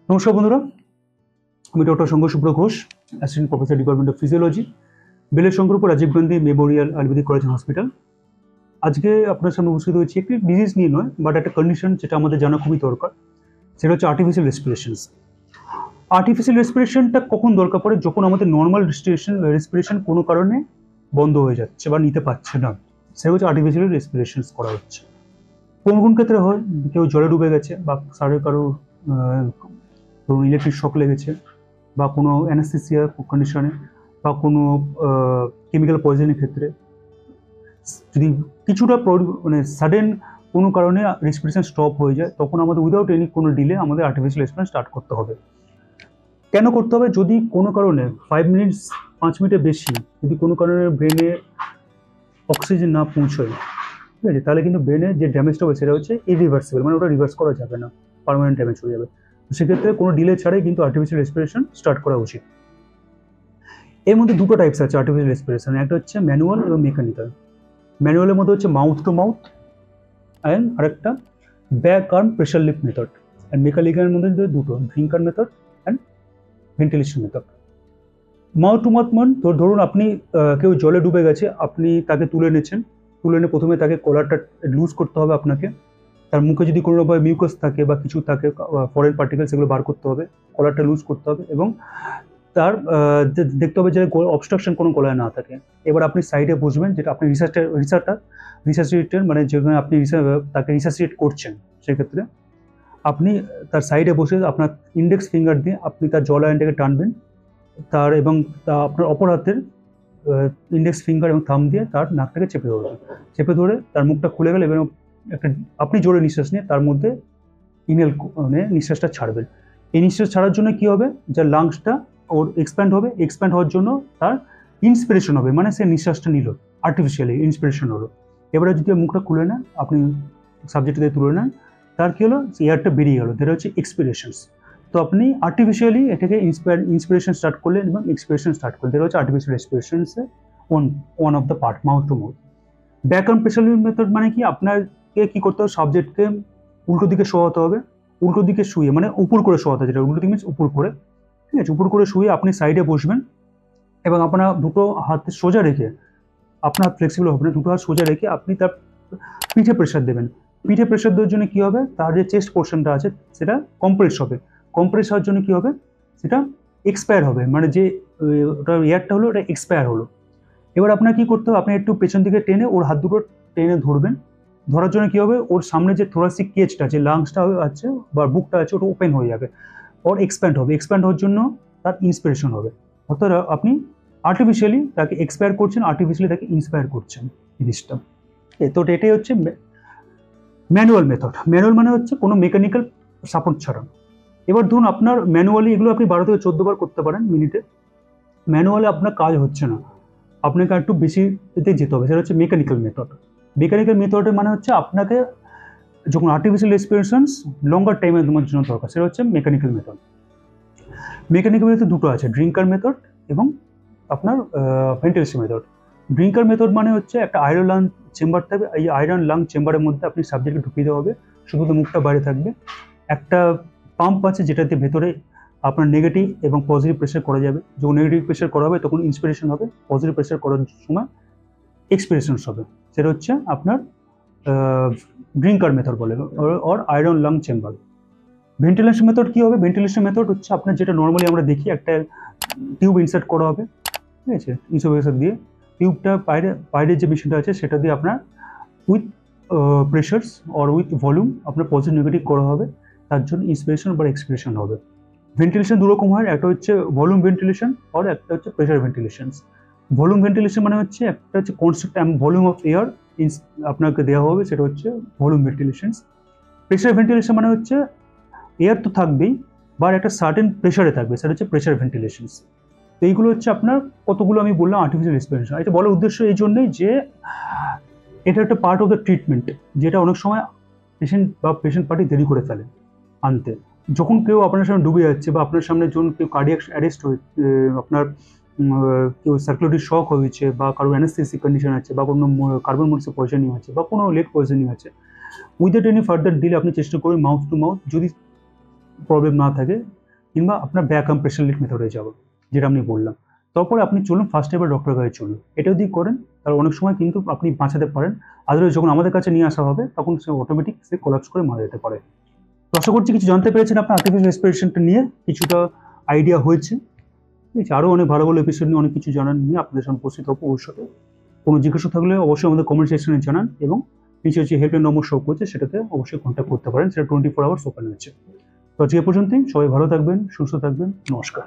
নমস্কার বন্ধুরা, আমি doctor Shankar Subhra Ghosh, assistant professor department of physiology, বেলের Shankarpur Rajiv Gandhi memorial Ayurvedic college hospital. আজকে আপনার সামনে উপস্থিত হয়েছি একটি ডিজিজ নিয়ে নয়, বাট একটা কন্ডিশন যেটা আমাদের জানা খুবই দরকার। সেটা হচ্ছে আর্টিফিশিয়াল রেসপিরেশনস। আর্টিফিশিয়াল রেসপিরেশনটা কখন দরকার পড়ে? যখন আমাদের নর্মাল রেসপিরেশন কোনো কারণে বন্ধ হয়ে যাচ্ছে বা নিতে পারছে না, সেটা হচ্ছে আর্টিফিশিয়াল রেসপিরেশনস করা হচ্ছে। কোন কোন ক্ষেত্রে হয়? কেউ জলে ডুবে গেছে, বা কারো ধরুন ইলেকট্রিক শক লেগেছে, বা কোনো অ্যানাস্থেসিয়া কন্ডিশনে, বা কোনো কেমিক্যাল পয়জনের ক্ষেত্রে, যদি কিছুটা মানে সাডেন কোনো কারণে রেসপিরেশন স্টপ হয়ে যায়, তখন আমাদের উইদাউট এনি কোনো ডিলে আমাদের আর্টিফিশিয়াল রেসপিরেশন স্টার্ট করতে হবে। কেন করতে হবে? যদি কোনো কারণে 5 মিনিটের বেশি যদি কোনো কারণে ব্রেনে অক্সিজেন না পৌঁছয়, ঠিক আছে, তাহলে কিন্তু ব্রেনে যে ড্যামেজটা হবে সেটা হচ্ছে ইরিভার্সিবল, মানে ওটা রিভার্স করা যাবে না, পার্মানেন্ট ড্যামেজ হয়ে যাবে। সেক্ষেত্রে কোনো ডিলে ছাড়াই কিন্তু আর্টিফিশিয়াল রেসপিরেশন স্টার্ট করা উচিত। এর মধ্যে দুটো টাইপস আছে আর্টিফিশিয়াল রেসপিরেশন, একটা হচ্ছে ম্যানুয়াল এবং মেকানিক্যাল। ম্যানুয়ালের মধ্যে হচ্ছে মাউথ টু মাউথ, অ্যান্ড আরেকটা back arm pressure lift method. And মেকানিক্যালের মধ্যে দুটো, drinker method and ventilation method. Mouth to mouth মান, ধরুন আপনি কেউ জলে ডুবে গেছে, আপনি তাকে তুলে নিচ্ছেন, তুলে নিয়ে প্রথমে তাকে কলারটা লুজ করতে হবে আপনাকে। তার মুখে যদি কোনো রকম মিউকাস থাকে বা কিছু থাকে, ফরেন পার্টিকেল, সেগুলো বার করতে হবে, কলারটা লুজ করতে হবে, এবং তার দেখতে হবে যে অবস্ট্রাকশন কোনো গলায় না থাকে। এবার আপনি সাইডে বসবেন, যেটা আপনি রিসার্চের মানে যেখানে আপনি তাকে রিসার্চিয়েট করছেন, সেক্ষেত্রে আপনি তার সাইডে বসে আপনার ইন্ডেক্স ফিঙ্গার দিয়ে আপনি তার জলায়নটাকে টানবেন, তার এবং আপনার অপর হাতের ইন্ডেক্স ফিঙ্গার এবং থাম দিয়ে তার নাকটাকে চেপে ধরবেন। চেপে ধরে তার মুখটা খুলে গেলে এবং একটা আপনি জোরে নিঃশ্বাস নিয়ে তার মধ্যে ইনহেল মানে নিঃশ্বাসটা ছাড়বেন। এই নিঃশ্বাস ছাড়ার জন্য কি হবে? যার লাংসটা ওর এক্সপ্যান্ড হবে, এক্সপ্যান্ড হওয়ার জন্য তার ইন্সপিরেশন হবে, মানে সে নিঃশ্বাসটা নিল, আর্টিফিশিয়ালি ইন্সপিরেশন হলো। এবারে যদি মুখটা খুলে নেন, আপনি সাবজেক্ট দিয়ে তুলে নেন, তার কি হলো? এয়ারটা বেরিয়ে গেল, যেটা হচ্ছে এক্সপিরেশনস। তো আপনি আর্টিফিশিয়ালি এটাকে ইন্সপিরেশন স্টার্ট করলেন এবং এক্সপিরেশন স্টার্ট করলেন, যেটা হচ্ছে আর্টিফিশিয়াল রেসপিরেশনসের one of the part, mouth to mouth. Back arm pressure lift method মানে কি? আপনাকে কি করতে হবে? সাবজেক্টকে উল্টো দিকে শোয়াতে হবে, উল্টো দিকে শুয়ে, মানে উপর করে শোয়াতে হবে, যেটা উল্টো দিকে মিনস উপর করে, ঠিক আছে, উপর করে শুয়ে আপনি সাইডে বসবেন এবং আপনার দুটো হাত সোজা রেখে, আপনার ফ্লেক্সিবল হবে না, দুটো হাত সোজা রেখে আপনি তার পিঠে প্রেশার দেবেন। পিঠে প্রেশার দেওয়ার জন্য কি হবে? তার যে চেস্ট পোর্শনটা আছে সেটা কম্প্রেস হবে। কম্প্রেস হওয়ার জন্য কি হবে? সেটা এক্সপায়ার হবে, মানে যে ওটা এয়ারটা হলো ওটা এক্সপায়ার হলো। এবার আপনার কি করতে হবে? আপনি একটু পেছন দিকে টেনে ওর হাত দুটো টেনে ধরবেন। ধরার জন্য কি হবে? ওর সামনে যে থোরাসিক কেজটা, যে লাংসটা আছে বা বুকটা আছে, ওটা ওপেন হয়ে যাবে, ওর এক্সপ্যান্ড হবে। এক্সপ্যান্ড হওয়ার জন্য তার ইন্সপিরেশন হবে। অর্থাৎ আপনি আর্টিফিশিয়ালি তাকে এক্সপায়ার করছেন, আর্টিফিশিয়ালি তাকে ইন্সপায়ার করছেন, জিনিসটা। তো এটাই হচ্ছে ম্যানুয়াল মেথড। ম্যানুয়াল মানে হচ্ছে কোনো মেকানিক্যাল সাপোর্ট ছাড়া। এবার ধরুন আপনার ম্যানুয়ালি এগুলো আপনি 12 থেকে 14 বার করতে পারেন মিনিটে। ম্যানুয়ালি আপনার কাজ হচ্ছে না, আপনাকে একটু বেশি এতে যেতে হবে, সেটা হচ্ছে মেকানিক্যাল মেথড। মেকানিক্যাল মেথডের মানে হচ্ছে আপনাকে যখন আর্টিফিশিয়াল রেসপিরেশনস লঙ্গার টাইমে তোমার জন্য দরকার, সেটা হচ্ছে মেকানিক্যাল মেথড। মেকানিক্যাল মেথড দুটো আছে, ড্রিঙ্কার মেথড এবং আপনার ভেন্টিলেশন মেথড। ড্রিঙ্কার মেথড মানে হচ্ছে একটা আয়রন লাং চেম্বার থাকবে, এই আয়রন লাং চেম্বারের মধ্যে আপনি সাবজেক্টকে ঢুকিয়ে দেওয়া হবে, শুধু মুখটা বাইরে থাকবে। একটা পাম্প আছে যেটাতে ভেতরে আপনার নেগেটিভ এবং পজিটিভ প্রেশার করা যাবে। যখন নেগেটিভ প্রেশার করা হবে তখন ইন্সপিরেশন হবে, পজিটিভ প্রেশার করার সময় এক্সপিরেশনস হবে। সেটা হচ্ছে আপনার ড্রিঙ্কার মেথড বলে, or iron lung chamber. Ventilation method কি হবে? ভেন্টিলেশন মেথড হচ্ছে আপনার যেটা নর্মালি আমরা দেখি, একটা টিউব ইনসার্ট করা হবে, ঠিক আছে, ইনসোভেশন দিয়ে। টিউবটা বাইরের যে মেশিনটা আছে সেটা দিয়ে আপনার উইথ প্রেশারস অর উইথ ভলিউম আপনার পজিটিভ নেগেটিভ করা হবে, তার জন্য ইন্সপিরেশন বা এক্সপিরেশন হবে। ভেন্টিলেশন দুরকম হয়, একটা হচ্ছে ভলিউম ভেন্টিলেশন আর একটা হচ্ছে প্রেশার ভেন্টিলেশন। ভলিউম ভেন্টিলেশন মানে হচ্ছে একটা হচ্ছে কনস্ট্যান্ট ভলিউম অফ এয়ার আপনাকে দেওয়া হবে, সেটা হচ্ছে ভলিউম ভেন্টিলেশন। প্রেশার ভেন্টিলেশন মানে হচ্ছে এয়ার তো থাকবেই, বা একটা সার্টেন প্রেশারে থাকবে, সেটা হচ্ছে প্রেশার ভেন্টিলেশন। তো এইগুলো হচ্ছে আপনার কতগুলো আমি বললাম আর্টিফিশিয়াল রেসপিরেশন। এটা বলার উদ্দেশ্য এই জন্যই যে এটা একটা পার্ট অফ দ্য ট্রিটমেন্ট, যেটা অনেক সময় পেশেন্ট পার্টি দেরি করে ফেলে আনতে। যখন কেউ আপনার সামনে ডুবে যাচ্ছে, বা আপনার সামনে যখন কেউ কার্ডিয়াক অ্যারেস্ট হয়ে, আপনার কেউ সার্কুলেটরি শক হয়েছে, বা কারো অ্যানাস্থেসিক কন্ডিশন আছে, বা কোনো কার্বন মনোক্সাইড পয়জনিং আছে, বা কোনো লেড পয়জনিং আছে, উইদাউট এনি ফার্দার ডিলে আপনি চেষ্টা করবেন মাউথ টু মাউথ, যদি প্রবলেম না থাকে কিংবা আপনার ব্যাক আর্ম প্রেশার লিফট মেথডে যাবো, যেটা আমি বললাম। তারপরে আপনি চলুন ফার্স্ট এবার ডক্টরের কাছে চলুন। এটা যদি করেন তাহলে অনেক সময় কিন্তু আপনি বাঁচাতে পারেন। আদারওয়াইজ যখন আমাদের কাছে নিয়ে আসা হবে তখন সে অটোমেটিক সে কোলাপস করে মারা যেতে পারে। তো আশা করছি কিছু জানতে পেরেছেন আপনার আর্টিফিশিয়াল রেসপিরেশনটা নিয়ে, কিছুটা আইডিয়া হয়েছে। ঠিক আছে, আরও অনেক ভালো ভালো এপিসোড নিয়ে অনেক কিছু জানার নিয়ে আপনাদের সামনে উপস্থিত হবো ভবিষ্যতে। কোনো জিজ্ঞাসা থাকলে অবশ্যই আমাদের কমেন্ট সেকশনে জানান, এবং নিচে যে হেল্পলাইন নম্বর শো করছে সেটাতে অবশ্যই কন্ট্যাক্ট করতে পারেন, সেটা 24 আওয়ার্স ওপেন আছে। তো আজকে এ পর্যন্তই, সবাই ভালো থাকবেন, সুস্থ থাকবেন, নমস্কার।